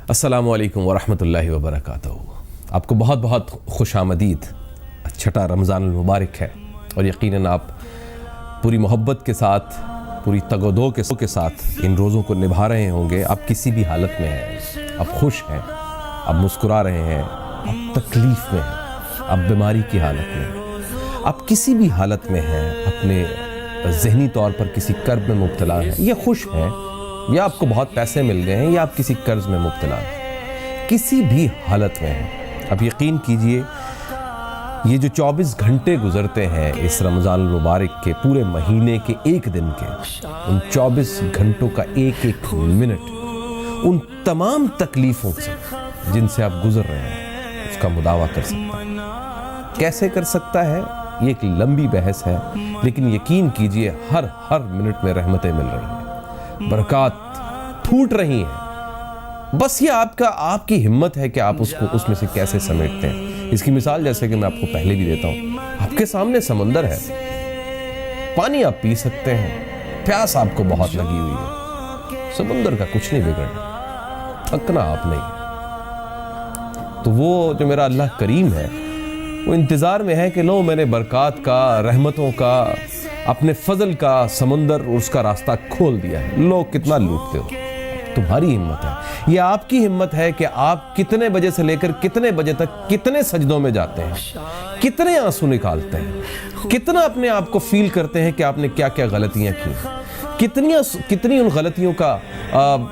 السلام علیکم ورحمۃ اللہ وبرکاتہ. آپ کو بہت بہت خوش آمدید. چھٹا رمضان المبارک ہے اور یقیناً آپ پوری محبت کے ساتھ, پوری تگ و دو کے ساتھ ان روزوں کو نبھا رہے ہوں گے. آپ کسی بھی حالت میں ہیں, آپ خوش ہیں, آپ مسکرا رہے ہیں, آپ تکلیف میں ہیں, آپ بیماری کی حالت میں ہیں, آپ کسی بھی حالت میں ہیں, اپنے ذہنی طور پر کسی کرب میں مبتلا ہیں, یا خوش ہیں, یا آپ کو بہت پیسے مل گئے ہیں, یا آپ کسی قرض میں مبتلا ہیں, کسی بھی حالت میں ہیں, آپ یقین کیجئے یہ جو 24 گھنٹے گزرتے ہیں اس رمضان المبارک کے پورے مہینے کے ایک دن کے, ان 24 گھنٹوں کا ایک ایک منٹ ان تمام تکلیفوں سے جن سے آپ گزر رہے ہیں اس کا مداوع کر سکتا ہے. کیسے کر سکتا ہے یہ ایک لمبی بحث ہے, لیکن یقین کیجئے ہر منٹ میں رحمتیں مل رہی ہیں, برکات پھوٹ رہی ہیں. بس یہ آپ کی ہمت ہے کہ آپ اس میں سے کیسے سمیٹتے ہیں. اس کی مثال جیسے کہ میں آپ کو پہلے بھی دیتا ہوں, آپ کے سامنے سمندر ہے, پانی آپ پی سکتے ہیں, پیاس آپ کو بہت لگی ہوئی ہے, سمندر کا کچھ نہیں بگڑنا, تھکنا آپ نہیں. تو وہ جو میرا اللہ کریم ہے وہ انتظار میں ہے کہ لو میں نے برکات کا, رحمتوں کا, اپنے فضل کا سمندر اور اس کا راستہ کھول دیا ہے. لوگ کتنا لوٹتے ہو, تمہاری ہمت ہے, یہ آپ کی ہمت ہے کہ آپ کتنے بجے سے لے کر کتنے بجے تک کتنے سجدوں میں جاتے ہیں, کتنے آنسو نکالتے ہیں, کتنا اپنے آپ کو فیل کرتے ہیں کہ آپ نے کیا کیا غلطیاں کی, کتنی ان غلطیوں کا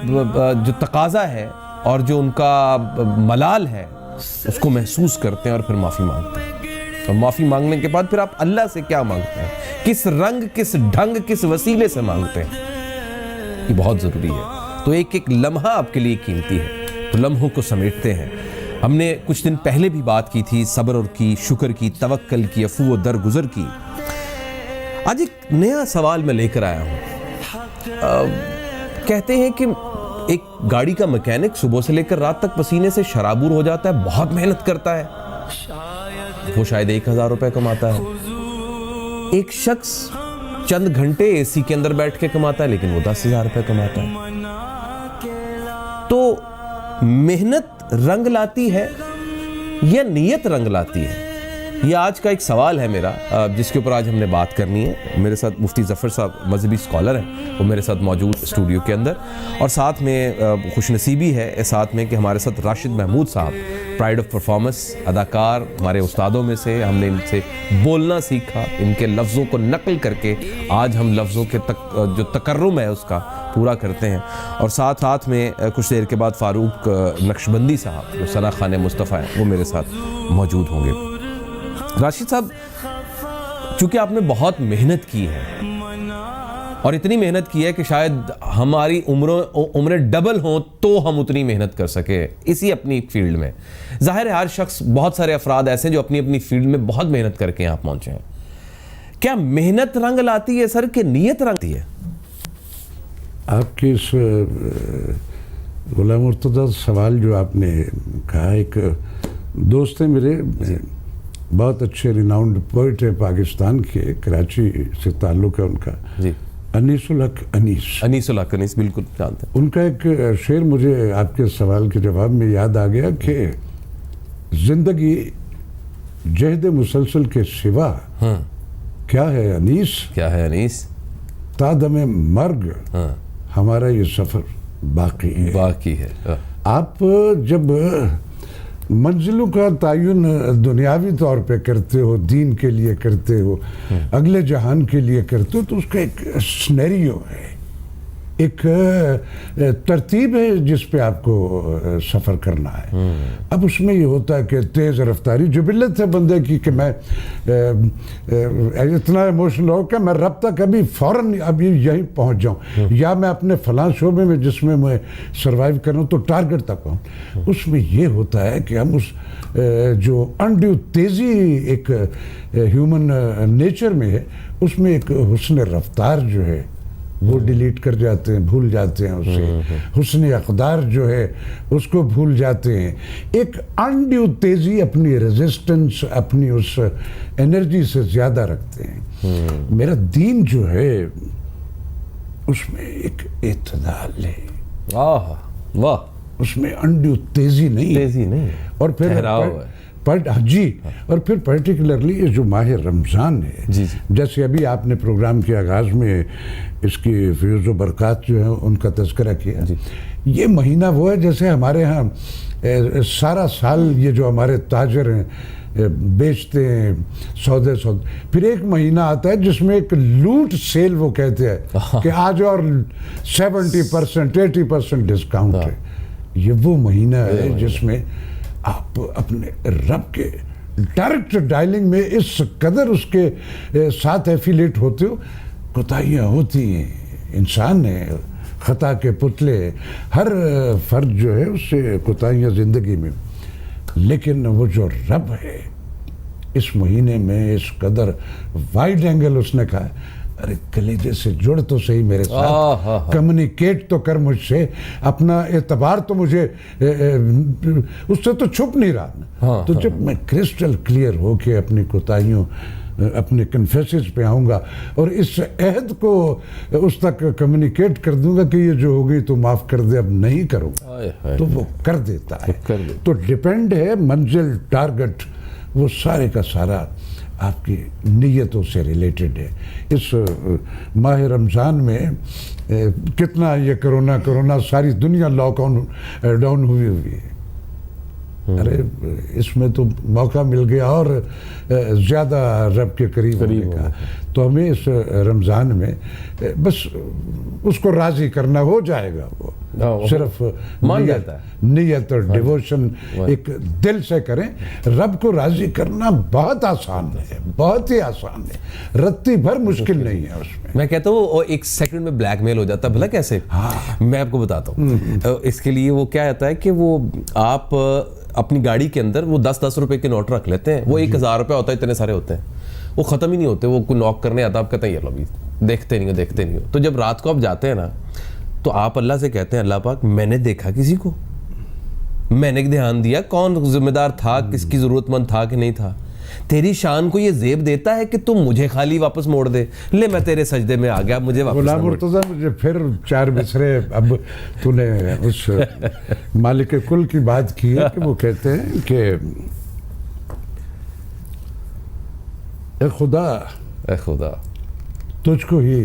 جو تقاضا ہے اور جو ان کا ملال ہے اس کو محسوس کرتے ہیں اور پھر معافی مانگتے ہیں. اور معافی مانگنے کے بعد پھر آپ اللہ سے کیا مانگتے ہیں, کس رنگ, کس ڈھنگ, کس وسیلے سے مانگتے ہیں, یہ بہت ضروری ہے. تو ایک ایک لمحہ آپ کے لیے قیمتی ہے, تو لمحوں کو سمیٹتے ہیں. ہم نے کچھ دن پہلے بھی بات کی تھی صبر اور کی, شکر کی, توکل کی, عفو و درگزر کی. آج ایک نیا سوال میں لے کر آیا ہوں. کہتے ہیں کہ ایک گاڑی کا میکینک صبح سے لے کر رات تک پسینے سے شرابور ہو جاتا ہے, بہت محنت کرتا ہے, وہ شاید 1000 روپے کماتا ہے. ایک شخص چند گھنٹے اے سی کے اندر بیٹھ کے کماتا ہے لیکن وہ 10,000 روپے کماتا ہے. تو محنت رنگ لاتی ہے یا نیت رنگ لاتی ہے, یہ آج کا ایک سوال ہے میرا, جس کے اوپر آج ہم نے بات کرنی ہے. میرے ساتھ مفتی ظفر صاحب مذہبی اسکالر ہیں, وہ میرے ساتھ موجود اسٹوڈیو کے اندر, اور ساتھ میں خوش نصیبی ہے ساتھ میں کہ ہمارے ساتھ راشد محمود صاحب, پرائڈ آف پرفارمنس, اداکار, ہمارے استادوں میں سے. ہم نے ان سے بولنا سیکھا, ان کے لفظوں کو نقل کر کے آج ہم لفظوں کے جو تکرم ہے اس کا پورا کرتے ہیں. اور ساتھ میں کچھ دیر کے بعد فاروق نقشبندی صاحب جو ثنا خان مصطفیٰ ہیں, وہ میرے ساتھ موجود ہوں گے. راشد صاحب, چونکہ آپ نے بہت محنت کی ہے اور اتنی محنت کی ہے کہ شاید ہماری عمریں ڈبل ہوں تو ہم اتنی محنت کر سکے اسی اپنی فیلڈ میں. ظاہر ہے ہر شخص, بہت سارے افراد ایسے ہیں جو اپنی فیلڈ میں بہت محنت کر کے یہاں پہنچے ہیں. کیا محنت رنگ لاتی ہے سر کہ نیت رنگتی ہے؟ آپ کے اس غلام مرتضیٰ سوال جو آپ نے کہا, ایک دوست ہیں میرے, بہت اچھے ریناؤنڈ پوئٹ ہے پاکستان کے, کراچی سے تعلق ہے ان کا, جی, انیس الحق انیس, بالکل جانتے ہیں. ان کا ایک شعر مجھے آپ کے سوال کے جواب میں یاد آ گیا کہ زندگی جہد مسلسل کے سوا کیا ہے انیس, تا دم مرگ ہمارا یہ سفر باقی ہے. آپ جب منزلوں کا تعین دنیاوی طور پہ کرتے ہو, دین کے لیے کرتے ہو, اگلے جہان کے لیے کرتے ہو, تو اس کا ایک سینیریو ہے, ایک ترتیب ہے جس پہ آپ کو سفر کرنا ہے. اب اس میں یہ ہوتا ہے کہ تیز رفتاری جبلت ہے بندے کی کہ میں اتنا ایموشنل ہو کہ میں رب تک ابھی فوراً ابھی یہیں پہنچ جاؤں, یا میں اپنے فلاں شعبے میں جس میں سروائیو کروں تو ٹارگٹ تک ہوں. اس میں یہ ہوتا ہے کہ ہم اس جو انڈیو تیزی ایک ہیومن نیچر میں ہے, اس میں ایک حسن رفتار جو ہے وہ ڈیلیٹ کر جاتے ہیں, بھول جاتے ہیں اسے. حسن اقدار جو ہے اس کو بھول جاتے ہیں. ایک انڈیو تیزی, اپنی ریزسٹنس, اپنی اس انرجی سے زیادہ رکھتے ہیں. میرا دین جو ہے اس میں ایک اعتدال ہے. واہ واہ, اس میں انڈیو تیزی نہیں اور پھر اور پھر پرٹیکولرلی یہ جو ماہ رمضان ہے، جیسے ابھی آپ نے پروگرام کے آغاز میں اس کی فیوز و برکات جو ہیں ان کا تذکرہ کیا، یہ مہینہ وہ ہے جیسے ہمارے ہاں سارا سال یہ جو ہمارے تاجر ہیں بیچتے ہیں سودے پھر ایک مہینہ آتا ہے جس میں ایک لوٹ سیل وہ کہتے ہیں کہ آج اور 70% 80% ڈسکاؤنٹ ہے. یہ وہ مہینہ ہے جس میں آپ اپنے رب کے ڈائریکٹ ڈائلنگ میں اس قدر اس کے ساتھ ایفیلیٹ ہوتے ہو. کوتاہیاں ہوتی ہیں، انسان ہے، خطا کے پتلے، ہر فرد جو ہے اس سے کوتاہیاں زندگی میں، لیکن وہ جو رب ہے اس مہینے میں اس قدر وائڈ اینگل اس نے کہا، ارے کلیجے سے جڑ تو صحیح میرے ساتھ، کمیونیکیٹ تو کر مجھ سے، اپنا اعتبار تو مجھے اس سے تو چھپ نہیں رہا. تو جب میں کرسٹل کلیئر ہو کے اپنی کوتاہیوں اپنے کنفیسز پہ آؤں گا اور اس عہد کو اس تک کمیونیکیٹ کر دوں گا کہ یہ جو ہو گئی تو معاف کر دے، اب نہیں کروں گا، تو وہ کر دیتا ہے. تو ڈیپینڈ ہے منزل، ٹارگٹ، وہ سارے کا سارا آپ کی نیتوں سے ریلیٹڈ ہے. اس ماہ رمضان میں کتنا یہ کرونا ساری دنیا لاک ڈاؤن ہوئی ہے. ارے اس میں تو موقع مل گیا اور زیادہ رب کے قریب ہونے کا. تو ہمیں اس رمضان میں بس اس کو راضی کرنا، ہو جائے گا، وہ صرف نیت اور ڈیووشن ایک دل سے کریں. رب کو راضی کرنا بہت آسان ہے، بہت ہی آسان ہے، رتی بھر مشکل نہیں ہے اس میں. میں کہتا ہوں ایک سیکنڈ میں بلیک میل ہو جاتا ہے. بھلا کیسے؟ میں آپ کو بتاتا ہوں. اس کے لیے وہ کیا ہوتا ہے کہ وہ آپ اپنی گاڑی کے اندر وہ 10 روپے کے نوٹ رکھ لیتے ہیں. وہ 1000 روپے ہوتا ہے، اتنے سارے ہوتے ہیں، وہ ختم ہی نہیں ہوتے. وہ کوئی نوک کرنے آتا، آپ کہتے ہیں یہ لو بھی دیکھتے نہیں ہو. تو جب رات کو آپ جاتے ہیں نا تو آپ اللہ سے کہتے ہیں، اللہ پاک میں نے دیکھا کسی کو، میں نے دھیان دیا کون ذمہ دار تھا، کس کی ضرورت مند تھا کہ نہیں تھا. تیری شان کو یہ زیب دیتا ہے کہ تم مجھے خالی واپس موڑ دے. لے میں تیرے سجدے میں آ گیا، مجھے واپس غلام مرتضی مجھے پھر 4 بسرے اب تو نے اس مالک کل کی بات کی ہے کہ وہ کہتے ہیں کہ اے خدا تجھ کو ہی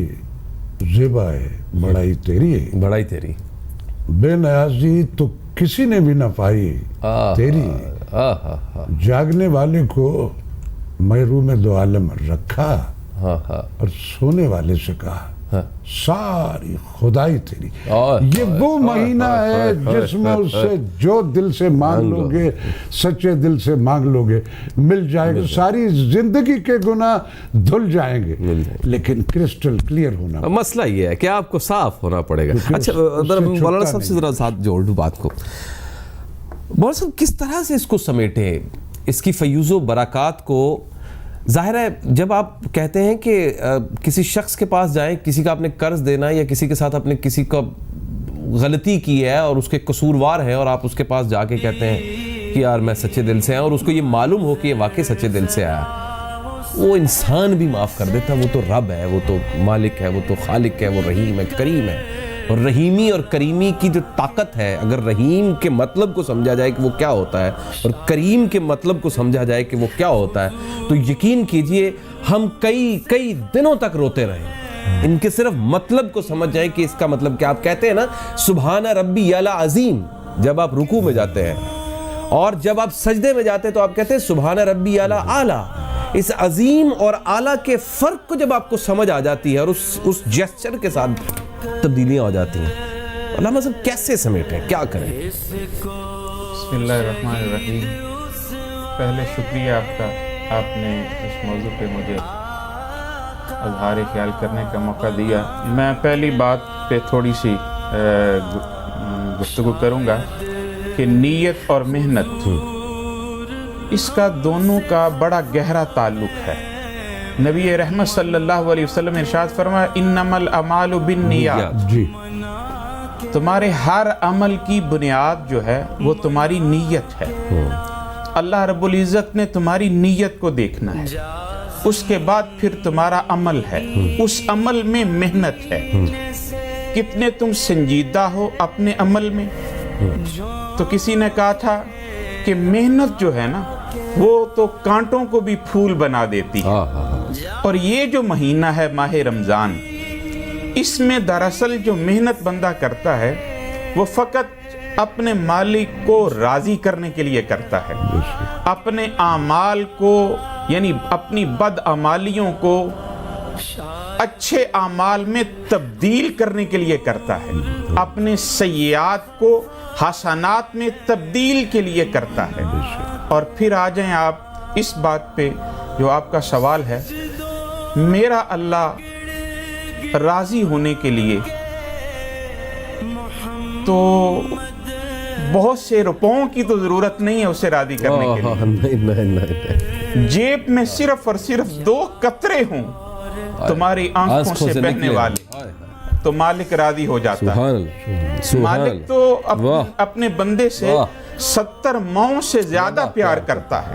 زیبا ہے، بڑائی تیری، بے نیازی تو کسی نے بھی نہ پائی تیری. جاگنے والے کو محروم دو عالم رکھا اور سونے والے سے کہا ساری خدائی تیری. یہ وہ مہینہ ہے جس میں اس سے جو دل سے مانگ لو گے، سچے دل سے مانگ لو گے، مل جائے گا. ساری زندگی کے گناہ دھل جائیں گے، لیکن کرسٹل کلیئر ہونا. مسئلہ یہ ہے کہ آپ کو صاف ہونا پڑے گا. اچھا مولانا صاحب سے ذرا ساتھ جوڑ دوں بات کو. مولانا صاحب کس طرح سے اس کو سمیٹیں، اس کی فیوز و برکات کو؟ ظاہر ہے جب آپ کہتے ہیں کہ کسی شخص کے پاس جائیں، کسی کا آپ نے قرض دینا ہے یا کسی کے ساتھ اپنے کسی کا غلطی کی ہے اور اس کے قصوروار ہیں، اور آپ اس کے پاس جا کے کہتے ہیں کہ یار میں سچے دل سے آیا، اور اس کو یہ معلوم ہو کہ یہ واقعی سچے دل سے آیا، وہ انسان بھی معاف کر دیتا ہے. وہ تو رب ہے، وہ تو مالک ہے، وہ تو خالق ہے، وہ رحیم ہے، کریم ہے. اور رحیمی اور کریمی کی جو طاقت ہے، اگر رحیم کے مطلب کو سمجھا جائے کہ وہ کیا ہوتا ہے اور کریم کے مطلب کو سمجھا جائے کہ وہ کیا ہوتا ہے، تو یقین کیجئے ہم کئی دنوں تک روتے رہیں. ان کے صرف مطلب کو سمجھ جائیں کہ اس کا مطلب کیا. آپ کہتے ہیں نا سبحان ربی اعلی عظیم جب آپ رکوع میں جاتے ہیں، اور جب آپ سجدے میں جاتے ہیں تو آپ کہتے ہیں سبحان ربی اعلی اعلی. اس عظیم اور اعلیٰ کے فرق کو جب آپ کو سمجھ آ جاتی ہے اور اس جیسچر کے ساتھ تبدیلیاں ہو جاتی ہیں، علامہ صاحب کیسے سمیٹیں، کیا کریں؟ بسم اللہ الرحمن الرحیم. پہلے شکریہ آپ کا، آپ نے اس موضوع پہ مجھے اظہار خیال کرنے کا موقع دیا. میں پہلی بات پہ تھوڑی سی گفتگو کروں گا کہ نیت اور محنت، اس کا دونوں کا بڑا گہرا تعلق ہے. نبی رحمت صلی اللہ علیہ وسلم ارشاد فرمایا انما الاعمال بالنیات. جی، تمہارے ہر عمل کی بنیاد جو ہے وہ تمہاری نیت ہے. اللہ رب العزت نے تمہاری نیت کو دیکھنا ہے، اس کے بعد پھر تمہارا عمل ہے، اس عمل میں محنت ہے. کتنے تم سنجیدہ ہو اپنے عمل میں، تو کسی نے کہا تھا کہ محنت جو ہے نا وہ تو کانٹوں کو بھی پھول بنا دیتی ہے، اور یہ جو مہینہ ہے ماہ رمضان، اس میں دراصل جو محنت بندہ کرتا ہے وہ فقط اپنے مالک کو راضی کرنے کے لیے کرتا ہے، اپنے اعمال کو یعنی اپنی بدعمالیوں کو اچھے اعمال میں تبدیل کرنے کے لیے کرتا ہے، اپنے سیئات کو حسنات میں تبدیل کے لیے کرتا ہے۔ اور پھر آ جائیں آپ اس بات پہ جو آپ کا سوال ہے، میرا اللہ راضی ہونے کے لیے تو بہت سے روپوں کی تو ضرورت نہیں ہے اسے راضی کرنے کے لیے، جیب میں صرف اور صرف 2 قطرے ہوں تمہاری آنکھوں سے بہنے والے تو مالک راضی ہو جاتا ہے۔ مالک تو اپنے بندے سے 70 ماؤں سے زیادہ پیار کرتا ہے۔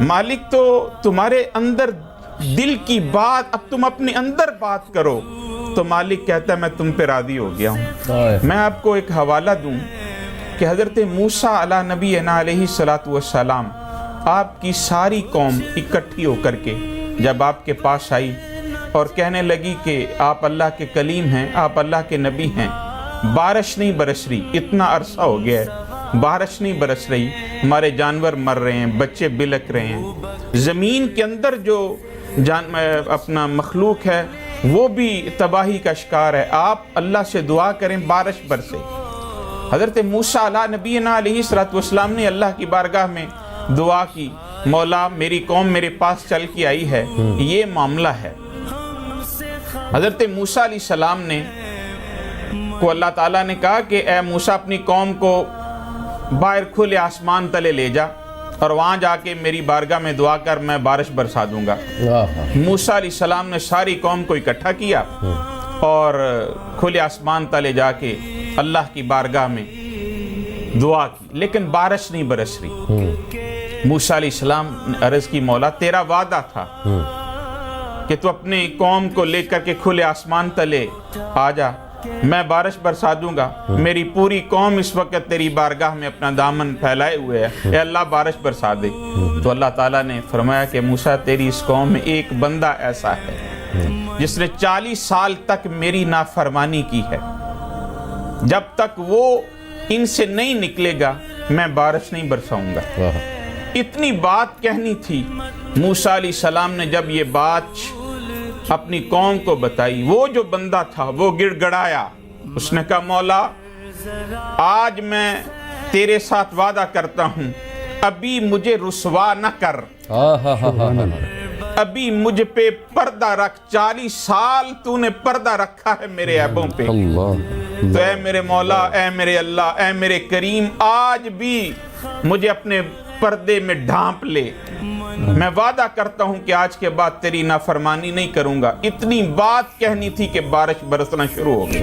مالک تو تمہارے اندر دل کی بات، اب تم اپنے اندر بات کرو تو مالک کہتا ہے میں تم پہ راضی ہو گیا ہوں۔ میں آپ کو ایک حوالہ دوں کہ حضرت موسیٰ علیہ نبی علیہ السلام، آپ کی ساری قوم اکٹھی ہو کر کے جب آپ کے پاس آئی اور کہنے لگی کہ آپ اللہ کے کلیم ہیں، آپ اللہ کے نبی ہیں، بارش نہیں برس رہی، اتنا عرصہ ہو گیا ہے بارش نہیں برس رہی، ہمارے جانور مر رہے ہیں، بچے بلک رہے ہیں، زمین کے اندر جو اپنا مخلوق ہے وہ بھی تباہی کا شکار ہے، آپ اللہ سے دعا کریں بارش برسے۔ حضرت موسیٰ علیہ نبی علیہ السلام نے اللہ کی بارگاہ میں دعا کی، مولا میری قوم میرے پاس چل کے آئی ہے، یہ معاملہ ہے۔ حضرت موسیٰ علیہ السلام نے کو اللہ تعالیٰ نے کہا کہ اے موسیٰ اپنی قوم کو باہر کھلے آسمان تلے لے جا اور وہاں جا کے میری بارگاہ میں دعا کر، میں بارش برسا دوں گا۔ موسیٰ علیہ السلام نے ساری قوم کو اکٹھا کیا اور کھلے آسمان تلے جا کے اللہ کی بارگاہ میں دعا کی، لیکن بارش نہیں برس رہی۔ موسیٰ علیہ السلام نے عرض کی مولا تیرا وعدہ تھا کہ تو اپنے قوم کو لے کر کے کھلے آسمان تلے آ جا، میں بارش برسا دوں گا، میری پوری قوم اس وقت تیری بارگاہ میں اپنا دامن پھیلائے ہوئے ہے، اے اللہ بارش برسا دے۔ تو اللہ تعالیٰ نے فرمایا کہ موسیٰ تیری اس قوم میں ایک بندہ ایسا ہے جس نے 40 سال تک میری نافرمانی کی ہے، جب تک وہ ان سے نہیں نکلے گا میں بارش نہیں برساؤں گا۔ اتنی بات کہنی تھی۔ موسیٰ علیہ السلام نے جب یہ بات اپنی قوم کو بتائی، وہ جو بندہ تھا وہ گڑ گڑایا، اس نے کہا مولا آج میں تیرے ساتھ وعدہ کرتا ہوں، ابھی مجھے رسوا نہ کر، ابھی مجھ پہ پردہ رکھ، 40 سال تو نے پردہ رکھا ہے میرے عیبوں پہ، تو اے میرے مولا، اے میرے اللہ، اے میرے کریم، آج بھی مجھے اپنے پردے میں ڈھانپ لے، میں وعدہ کرتا ہوں کہ آج کے بعد تیری نافرمانی نہیں کروں گا۔ اتنی بات کہنی تھی کہ بارش برسنا شروع ہو گئی۔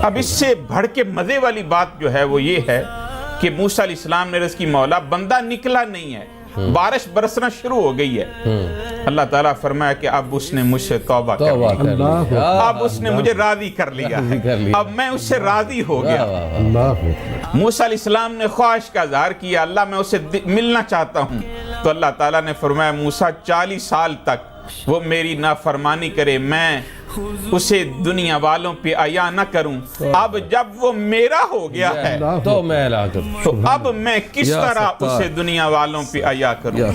اب اس سے بڑھ کے مزے والی بات جو ہے وہ یہ ہے کہ موسیٰ علیہ السلام نے عرض کی مولا بندہ نکلا نہیں ہے، بارش برسنا شروع ہو گئی ہے۔ اللہ تعالیٰ فرمایا کہ اب اس نے مجھ سے توبہ کر لی، اب اس نے مجھے راضی کر لیا ہے، اب میں اس سے راضی ہو گیا۔ موسیٰ علیہ السلام نے خواہش کا اظہار کیا، اللہ میں اسے ملنا چاہتا ہوں، تو اللہ تعالیٰ نے فرمایا موسیٰ 40 سال تک وہ میری نافرمانی کرے، میں اسے دنیا والوں پہ عیا نہ کروں، اب جب وہ میرا ہو گیا ہے تو میں علا کروں، تو اب میں کس طرح اسے دنیا والوں پہ عیا کروں۔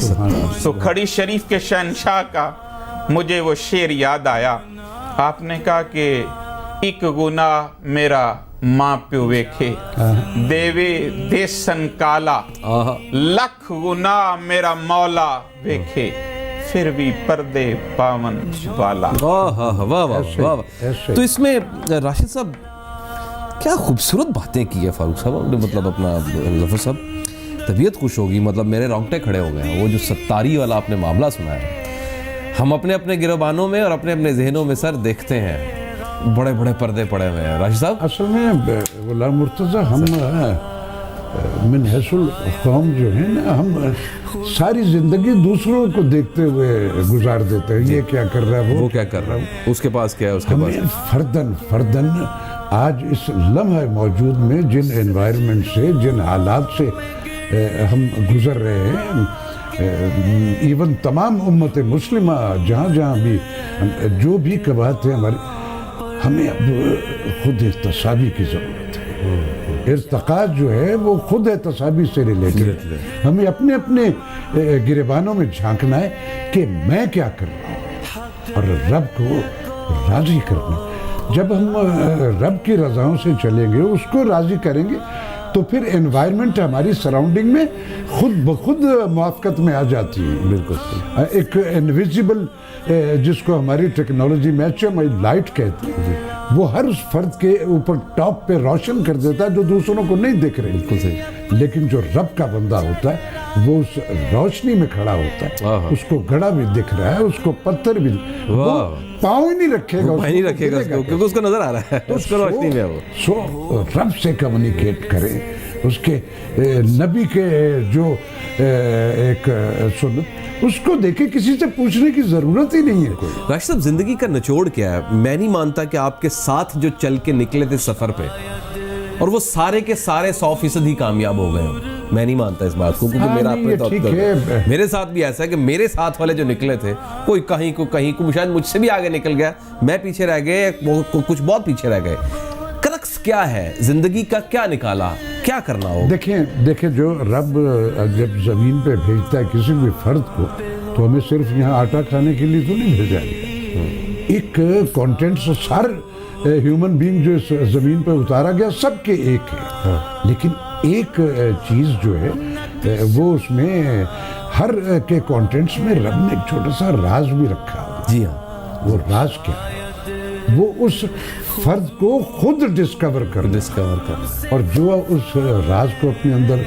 تو کھڑی شریف کے شہنشاہ کا مجھے وہ شعر یاد آیا، آپ نے کہا کہ ایک گناہ میرا ماں پیو ویکھے دیوے دیسن کالا، لکھ گناہ میرا مولا ویکھے پھر بھی پردے پاون والا۔ واہ واہ واہ واہ۔ تو اس میں راشد صاحب کیا خوبصورت باتیں کی ہے فاروق صاحب نے، مطلب اپنا ظفر صاحب طبیعت خوش ہوگی، مطلب میرے رونگٹے کھڑے ہو گئے ہیں۔ وہ جو ستاری والا آپ نے معاملہ سنا ہے، ہم اپنے اپنے گریبانوں میں اور اپنے اپنے ذہنوں میں سر دیکھتے ہیں بڑے بڑے پردے پڑے ہوئے ہیں۔ راشد صاحب اصل میں غلام مرتضیٰ ہم من حیث القوم جو ہیں نا، ہم ساری زندگی دوسروں کو دیکھتے ہوئے گزار دیتے ہیں، یہ کیا کر رہا ہے، وہ کیا کر رہا ہے، اس کے پاس کیا ہے، اس کے پاس فردن آج اس لمحہ موجود میں جن انوائرمنٹ سے، جن حالات سے ہم گزر رہے ہیں، ایون تمام امت مسلمہ جہاں جہاں بھی جو بھی قبائل ہیں ہماری، ہمیں اب خود احتسابی کی ضرورت ہے۔ ارتقاء جو ہے وہ خود احتسابی سے ریلیٹڈ ہے۔ ہمیں اپنے اپنے گریبانوں میں جھانکنا ہے کہ میں کیا کر رہا ہوں اور رب کو راضی کرنا۔ جب ہم رب کی رضاؤں سے چلیں گے، اس کو راضی کریں گے، تو پھر انوائرمنٹ ہماری سراؤنڈنگ میں خود بخود موافقت میں آ جاتی ہے۔ بالکل ایک انویزیبل جس کو ہماری ٹیکنالوجی میں HMI لائٹ کہتے ہیں، وہ ہر اس فرد کے اوپر ٹاپ پہ روشن کر دیتا ہے جو دوسروں کو نہیں دیکھ رہے۔ بالکل صحیح۔ لیکن جو رب کا بندہ ہوتا ہے وہ اس روشنی میں کھڑا ہوتا ہے، اس کو گڑھا بھی دکھ رہا ہے، اس کو پتھر بھی، وہ پاؤں ہی نہیں رکھے گا کیونکہ اس کو نظر آ رہا ہے، اس کو روشنی میں وہ۔ سو رب سے کمیونیکیٹ کریں، اس کے نبی کے جو ایک سنت، اس کو دیکھیں، کسی سے پوچھنے کی ضرورت ہی نہیں ہے کوئی۔ راشد صاحب، زندگی کا نچوڑ کیا ہے؟ میں نہیں مانتا کہ آپ کے ساتھ جو چل کے نکلے تھے سفر پہ، اور وہ سارے کے سارے 100% ہی کامیاب ہو گئے ہوں، میں نہیں مانتا اس بات کو، کیونکہ میرا اپنے میرے ساتھ بھی ایسا ہے کہ میرے ساتھ والے جو نکلے تھے، کوئی کہیں کو شاید مجھ سے بھی آگے نکل گیا، میں پیچھے رہ گئے، کچھ بہت پیچھے رہ گئے۔ کرکس کیا ہے زندگی کا؟ کیا نکالا؟ کیا کرنا ہو؟ دیکھیں جو رب جب زمین پہ بھیجتا ہے کسی بھی فرد کو، تو ہمیں صرف یہاں آٹا کھانے کے لیے تو نہیں بھیجا گیا۔ ایک کانٹینٹس سارے ہیومن بینگ جو اس زمین پہ اتارا گیا سب کے ایک ہے، لیکن ایک چیز جو ہے وہ اس میں ہر کے کانٹینٹس میں رب نے ایک چھوٹا سا راز بھی رکھا ہے۔ جی ہاں، وہ راز کیا ہے؟ وہ اس فرد کو خود ڈسکور کر اور جو اس راز کو اپنے اندر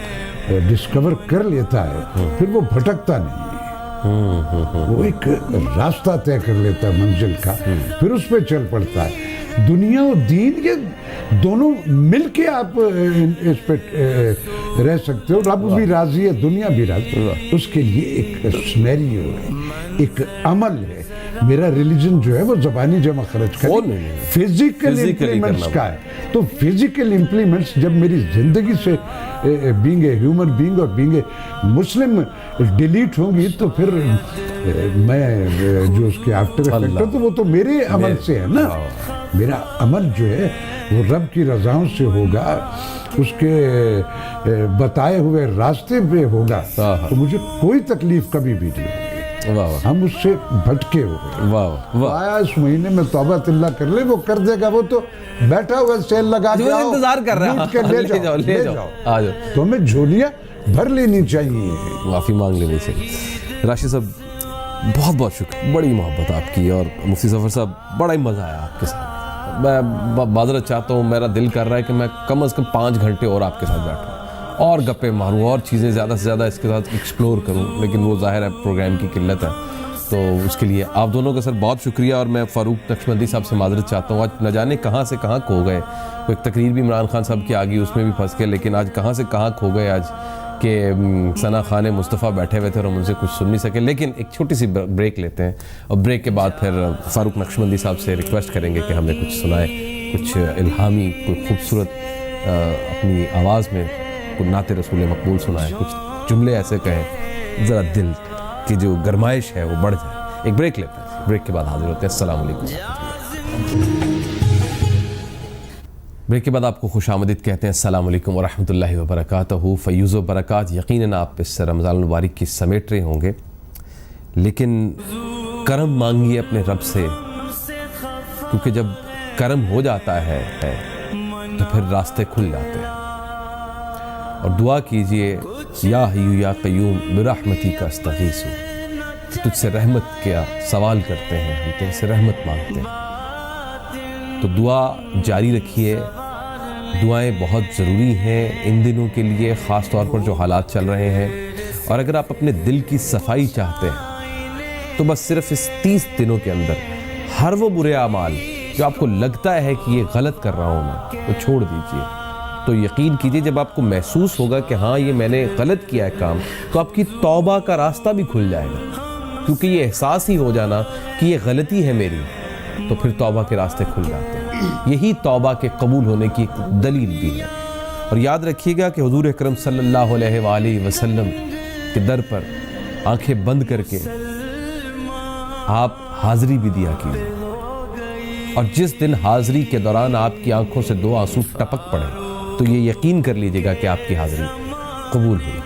ڈسکور کر لیتا ہے پھر وہ بھٹکتا نہیں ہے، وہ ایک راستہ طے کر لیتا ہے منزل کا، پھر اس پہ چل پڑتا ہے۔ دنیا و دین کے دونوں مل کے آپ اس پہ رہ سکتے ہو، رب بھی راضی ہے، دنیا بھی راضی ہے۔ اس کے لیے ایک سینیریو ہے، ایک عمل ہے۔ میرا ریلیجن جو ہے وہ زبانی جمع خرچ کا فزیکل امپلیمنٹس کا ہے، تو فزیکل امپلیمنٹس جب میری زندگی سے بینگ اے ہیومن بینگ اور بینگ اے مسلم ڈیلیٹ ہوں گی، تو پھر میں جو اس کے آفٹر افیکٹ تو وہ تو میرے عمل سے ہے نا۔ میرا عمل جو ہے وہ رب کی رضاؤں سے ہوگا، اس کے بتائے ہوئے راستے پہ ہوگا، تو مجھے کوئی تکلیف کبھی بھی نہیں ہوگی۔ ہم اس سے بھٹکے ہو گئے۔ آیا اس مہینے میں توبہ اللہ کر لے، وہ کر دے گا، وہ تو بیٹھا ہوا سیل لگا کے انتظار کر رہا ہے، لے جاؤ، تو ہمیں جھولیاں بھر لینی چاہیے، معافی مانگ لینی چاہیے۔ راشد صاحب بہت بہت شکریہ، بڑی محبت آپ کی، اور مفتی ظفر صاحب بڑا ہی مزہ آیا آپ کے ساتھ۔ میں معذرت چاہتا ہوں، میرا دل کر رہا ہے کہ میں کم از کم 5 گھنٹے اور آپ کے ساتھ بیٹھوں اور گپے ماروں اور چیزیں زیادہ سے زیادہ اس کے ساتھ ایکسپلور کروں، لیکن وہ ظاہر ہے پروگرام کی قلت ہے، تو اس کے لیے آپ دونوں کا سر بہت شکریہ۔ اور میں فاروق نقشبندی صاحب سے معذرت چاہتا ہوں، آج نہ جانے کہاں سے کہاں کھو گئے، کوئی تقریر بھی عمران خان صاحب کی آ گئی، اس میں بھی پھنس گئے، لیکن آج کہاں سے کہاں کھو گئے آج کہ ثنا خان مصطفیٰ بیٹھے ہوئے تھے اور ہم ان سے کچھ سن نہیں سکے۔ لیکن ایک چھوٹی سی بریک لیتے ہیں، اور بریک کے بعد پھر فاروق نقشبندی صاحب سے ریکویسٹ کریں گے کہ ہمیں کچھ سنائے، کچھ الہامی، کوئی خوبصورت اپنی آواز میں کوئی نعت رسول مقبول سنائے، کچھ جملے ایسے کہیں ذرا دل کی جو گرمائش ہے وہ بڑھ جائے۔ ایک بریک لیتے ہیں، بریک کے بعد حاضر ہوتے ہیں۔ السلام علیکم۔ بریک کے بعد آپ کو خوش آمدید کہتے ہیں۔ السلام علیکم ورحمۃ اللہ وبرکاتہ۔ فیوز و برکات یقیناً آپ اس رمضان المبارک کی سمیٹ رہے ہوں گے، لیکن کرم مانگیے اپنے رب سے، کیونکہ جب کرم ہو جاتا ہے تو پھر راستے کھل جاتے ہیں، اور دعا کیجئے یا حیو یا قیوم برحمتی کا استغیث، تجھ سے رحمت کیا سوال کرتے ہیں، ہم تجھ سے رحمت مانگتے ہیں۔ تو دعا جاری رکھیے، دعائیں بہت ضروری ہیں ان دنوں کے لیے، خاص طور پر جو حالات چل رہے ہیں، اور اگر آپ اپنے دل کی صفائی چاہتے ہیں تو بس صرف اس 30 دنوں کے اندر ہر وہ برے اعمال جو آپ کو لگتا ہے کہ یہ غلط کر رہا ہوں میں، وہ چھوڑ دیجئے۔ تو یقین کیجئے جب آپ کو محسوس ہوگا کہ ہاں یہ میں نے غلط کیا ہے کام، تو آپ کی توبہ کا راستہ بھی کھل جائے گا، کیونکہ یہ احساس ہی ہو جانا کہ یہ غلطی ہے میری، تو پھر توبہ کے راستے کھل جاتے ہیں۔ یہی توبہ کے قبول ہونے کی ایک دلیل بھی ہے۔ اور یاد رکھیے گا کہ حضور اکرم صلی اللہ علیہ وآلہ وسلم کے در پر آنکھیں بند کر کے آپ حاضری بھی دیا کیجیے، اور جس دن حاضری کے دوران آپ کی آنکھوں سے 2 آنسو ٹپک پڑے تو یہ یقین کر لیجیے گا کہ آپ کی حاضری قبول ہوئی۔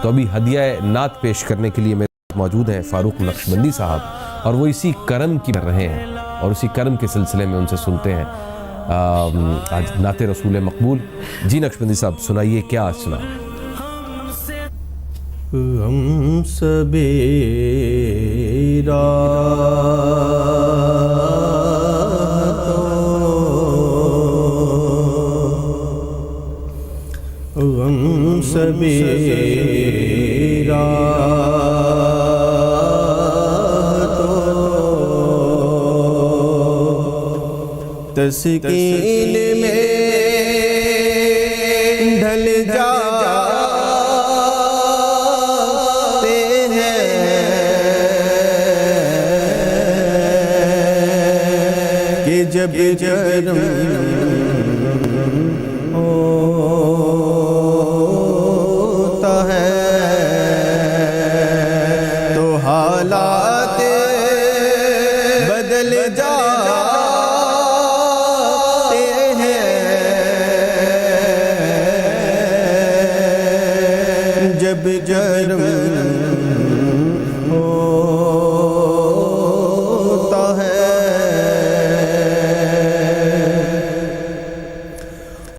تو ابھی ہدیہ نعت پیش کرنے کے لیے میرے موجود ہیں فاروق نقشبندی صاحب، اور وہ اسی کرم کی کر رہے ہیں، اور اسی کرم کے سلسلے میں ان سے سنتے ہیں آج نعت رسول مقبول۔ جی نقشبندی صاحب سنائیے، کیا آج سنا؟ ہم سبیرا غم سبیرا تسکین میں ڈھل جاتے ہیں کہ جب جرم ہوتا ہے تو حالات بدل جاتے ہیں، جب جرم